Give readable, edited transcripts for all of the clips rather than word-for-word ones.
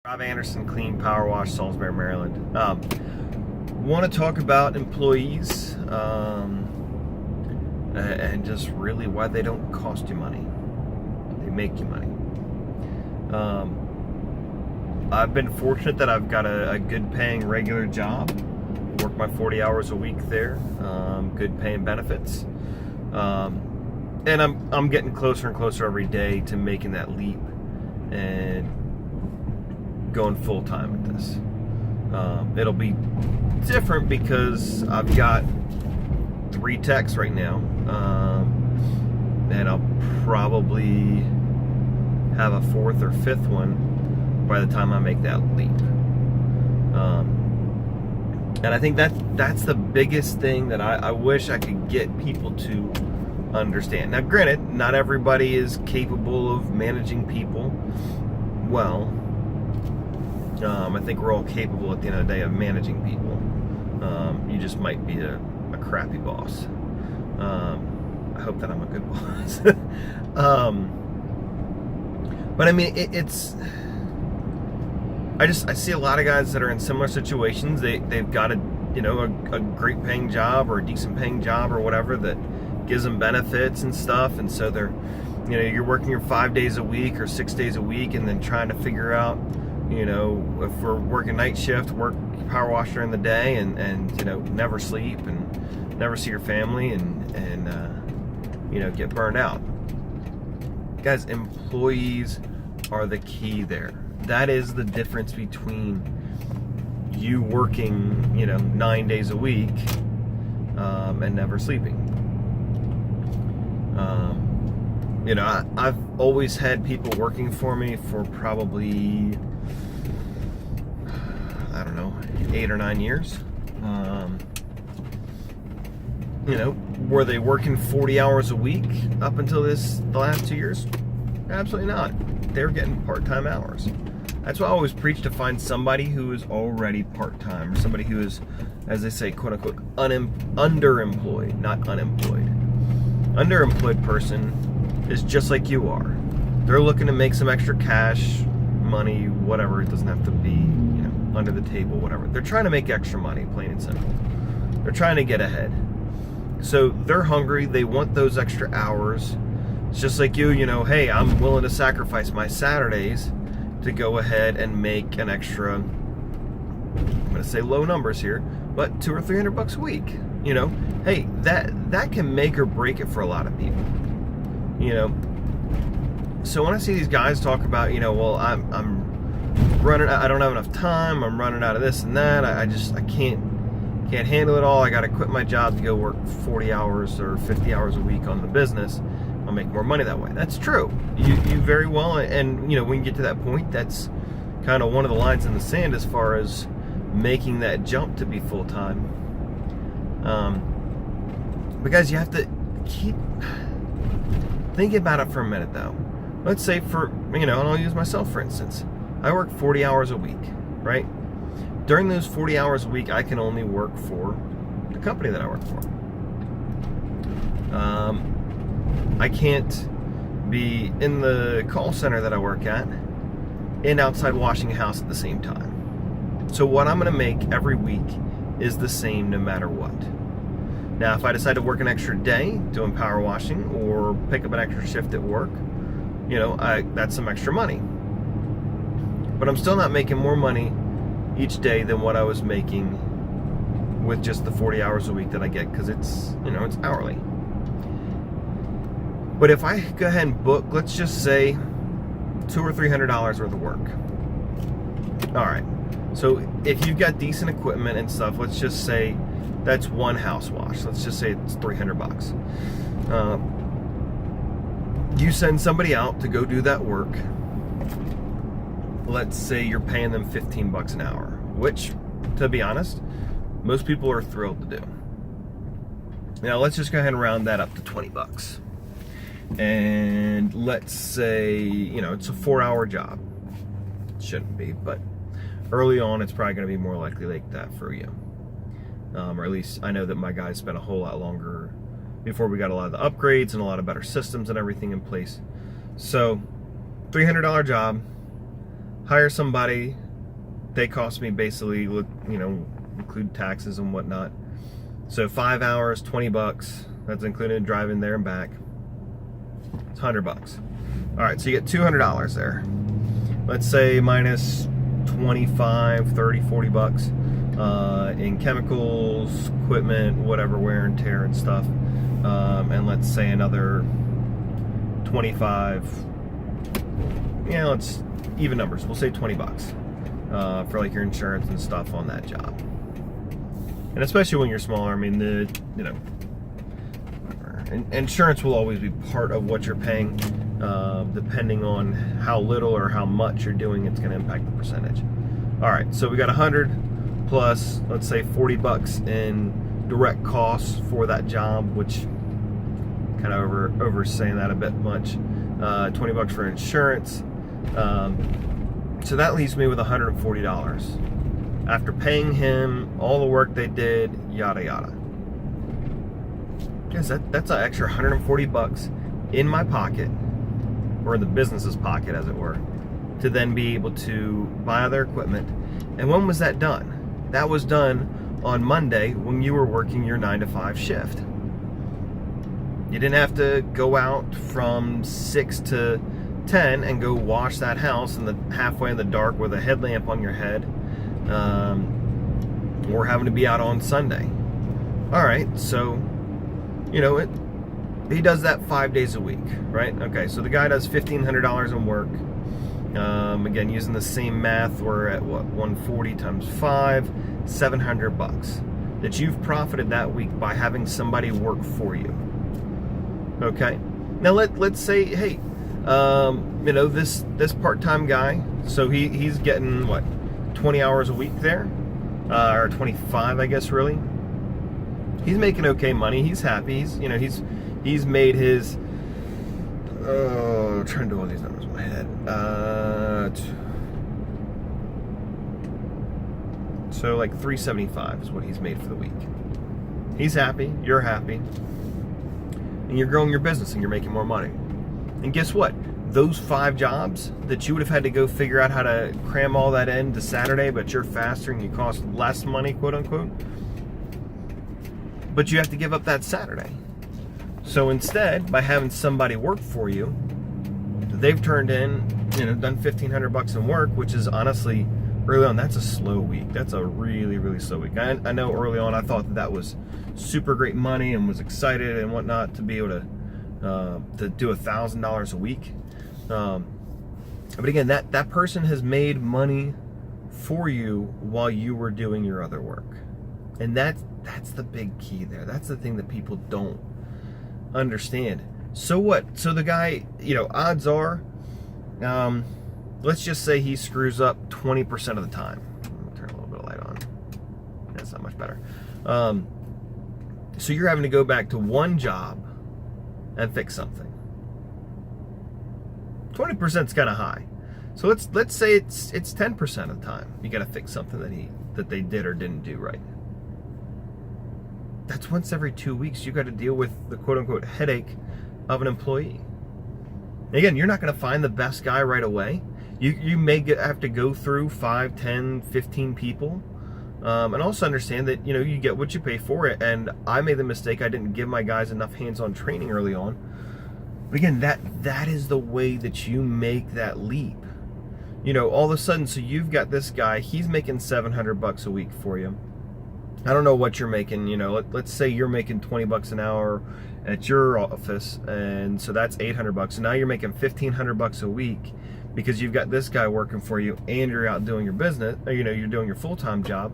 Rob Anderson, Clean Power Wash, Salisbury, Maryland. Want to talk about employees and just really why they don't cost you money. They make you money. I've been fortunate that I've got a good paying regular job. Work my 40 hours a week there. Good paying benefits. And I'm getting closer and closer every day to making that leap and going full time at this. It'll be different because I've got 3 techs right now, and I'll probably have a 4th or 5th one by the time I make that leap. And I think that's the biggest thing that I wish I could get people to understand. Now, granted, not everybody is capable of managing people well. I think we're all capable at the end of the day of managing people. You just might be a crappy boss. I hope that I'm a good boss. But I mean, I see a lot of guys that are in similar situations. They've got a great paying job or a decent paying job or whatever that gives them benefits and stuff, and so they're, you're working your 5 days a week or 6 days a week, and then trying to figure out, if we're working night shift, work power wash during the day, and never sleep and never see your family, and get burned out. Guys, employees are the key there. That is the difference between you working 9 days a week and never sleeping. I've always had people working for me for probably, I don't know, 8 or 9 years. Were they working 40 hours a week up until the last 2 years? Absolutely not. They're getting part-time hours. That's why I always preach to find somebody who is already part-time, or somebody who is, as they say, quote-unquote, underemployed, not unemployed. Underemployed person is just like you are. They're looking to make some extra cash, money, whatever. It doesn't have to be, under the table, whatever. They're trying to make extra money, plain and simple. They're trying to get ahead. So they're hungry. They want those extra hours. It's just like you, hey, I'm willing to sacrifice my Saturdays to go ahead and make an extra, I'm going to say low numbers here, but $200 or $300 a week. Hey, that can make or break it for a lot of people. So when I see these guys talk about, well, I'm running, I don't have enough time, I'm running out of this and that, I can't handle it all, I got to quit my job to go work 40 hours or 50 hours a week on the business, I'll make more money that way. That's true. You very well, and when you get to that point, that's kind of one of the lines in the sand as far as making that jump to be full-time. Because you have to keep thinking about it for a minute, though. Let's say and I'll use myself for instance. I work 40 hours a week, right? During those 40 hours a week, I can only work for the company that I work for. I can't be in the call center that I work at and outside washing a house at the same time. So what I'm going to make every week is the same no matter what. Now, if I decide to work an extra day doing power washing or pick up an extra shift at work, that's some extra money. But I'm still not making more money each day than what I was making with just the 40 hours a week that I get, because it's hourly. But if I go ahead and book, let's just say $200 or $300 worth of work. All right. So if you've got decent equipment and stuff, let's just say that's one house wash. Let's just say it's $300. You send somebody out to go do that work. Let's say you're paying them $15 an hour, which, to be honest, most people are thrilled to do. Now let's just go ahead and round that up to $20. And let's say, it's a 4-hour job. It shouldn't be, but early on, it's probably going to be more likely like that for you. Or at least I know that my guys spent a whole lot longer before we got a lot of the upgrades and a lot of better systems and everything in place. So, $300 job, hire somebody. They cost me basically, include taxes and whatnot. So 5 hours, $20. That's included driving there and back. It's $100. All right, so you get $200 there. Let's say minus 25, 30, $40 in chemicals, equipment, whatever, wear and tear and stuff. And let's say another 25. Let's even numbers. We'll say $20 for like your insurance and stuff on that job. And especially when you're smaller, I mean, insurance will always be part of what you're paying. Depending on how little or how much you're doing, it's going to impact the percentage. All right, so we got 100 plus, let's say $40 in direct costs for that job, which kind of oversaying that a bit much. $20 for insurance. So that leaves me with $140 after paying him all the work they did, yada yada. Yes, that's an extra $140 in my pocket, or in the business's pocket, as it were, to then be able to buy other equipment. And when was that done? That was done on Monday when you were working your 9 to 5 shift. You didn't have to go out from 6 to 10 and go wash that house halfway in the dark with a headlamp on your head, or having to be out on Sunday. All right, so he does that 5 days a week, right? Okay, so the guy does $1,500 in work. Again, using the same math, we're at what, 140 times 5, $700 that you've profited that week by having somebody work for you. Okay, now let's say, hey, this part-time guy, so he's getting what, 20 hours a week there, or 25, I guess, really. He's making okay money. He's happy. He's made his. I'm trying to do all these numbers in my head. So like 375 is what he's made for the week. He's happy. You're happy, and you're growing your business, and you're making more money. And guess what? Those 5 jobs that you would have had to go figure out how to cram all that into Saturday, but you're faster and you cost less money, quote unquote. But you have to give up that Saturday. So instead, by having somebody work for you, they've turned in, done $1,500 in work, which is honestly, early on, that's a slow week. That's a really, really slow week. I know early on I thought that was super great money and was excited and whatnot to be able to do $1,000 a week. But again, that person has made money for you while you were doing your other work. And that's the big key there. That's the thing that people don't understand. So what? So the guy, odds are, let's just say he screws up 20% of the time. I'll turn a little bit of light on. That's not much better. So you're having to go back to one job and fix something. 20% is kind of high. So let's say it's 10% of the time you got to fix something that they did or didn't do right. That's once every 2 weeks you got to deal with the quote-unquote headache of an employee. Again, you're not going to find the best guy right away. You may have to go through 5, 10, 15 people. And also understand that, you get what you pay for it. And I made the mistake, I didn't give my guys enough hands-on training early on. But again, that is the way that you make that leap. All of a sudden, so you've got this guy, he's making $700 a week for you. I don't know what you're making, let's say you're making $20 an hour at your office, and so that's $800. And now you're making $1,500 a week because you've got this guy working for you and you're out doing your business, or, you're doing your full-time job,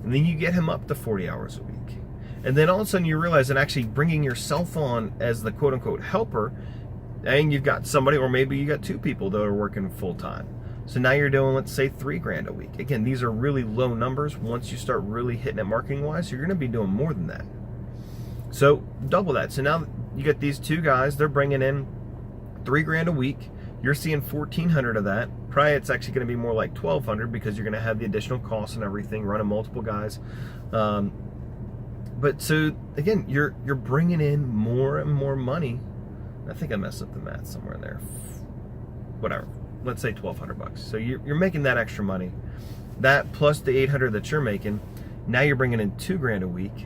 and then you get him up to 40 hours a week. And then all of a sudden you realize that actually bringing yourself on as the quote-unquote helper, and you've got somebody, or maybe you got 2 people that are working full-time. So now you're doing, let's say, $3,000 a week. Again, these are really low numbers. Once you start really hitting it marketing-wise, you're going to be doing more than that. So double that. So now you got these 2 guys. They're bringing in $3,000 a week. You're seeing $1,400 of that. Probably it's actually going to be more like $1,200 because you're going to have the additional costs and everything, running multiple guys. But so again, you're bringing in more and more money. I think I messed up the math somewhere in there. Whatever. let's say $1,200. So you're making that extra money. That plus the $800 that you're making, now you're bringing in $2,000 a week.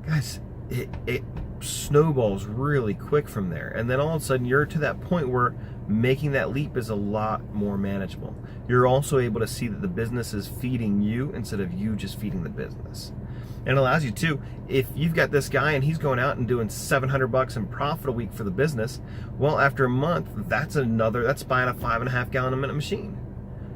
Guys, it snowballs really quick from there. And then all of a sudden you're to that point where making that leap is a lot more manageable. You're also able to see that the business is feeding you instead of you just feeding the business. And it allows you to, if you've got this guy and he's going out and doing $700 in profit a week for the business, well, after a month, that's buying a 5.5 gallon a minute machine.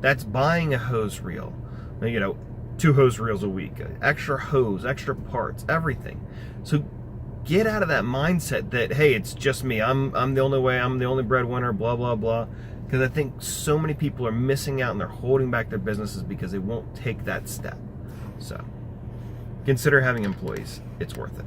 That's buying a hose reel, 2 hose reels a week, extra hose, extra parts, everything. So get out of that mindset that, hey, it's just me. I'm the only way, I'm the only breadwinner, blah, blah, blah. Because I think so many people are missing out and they're holding back their businesses because they won't take that step. So consider having employees. It's worth it.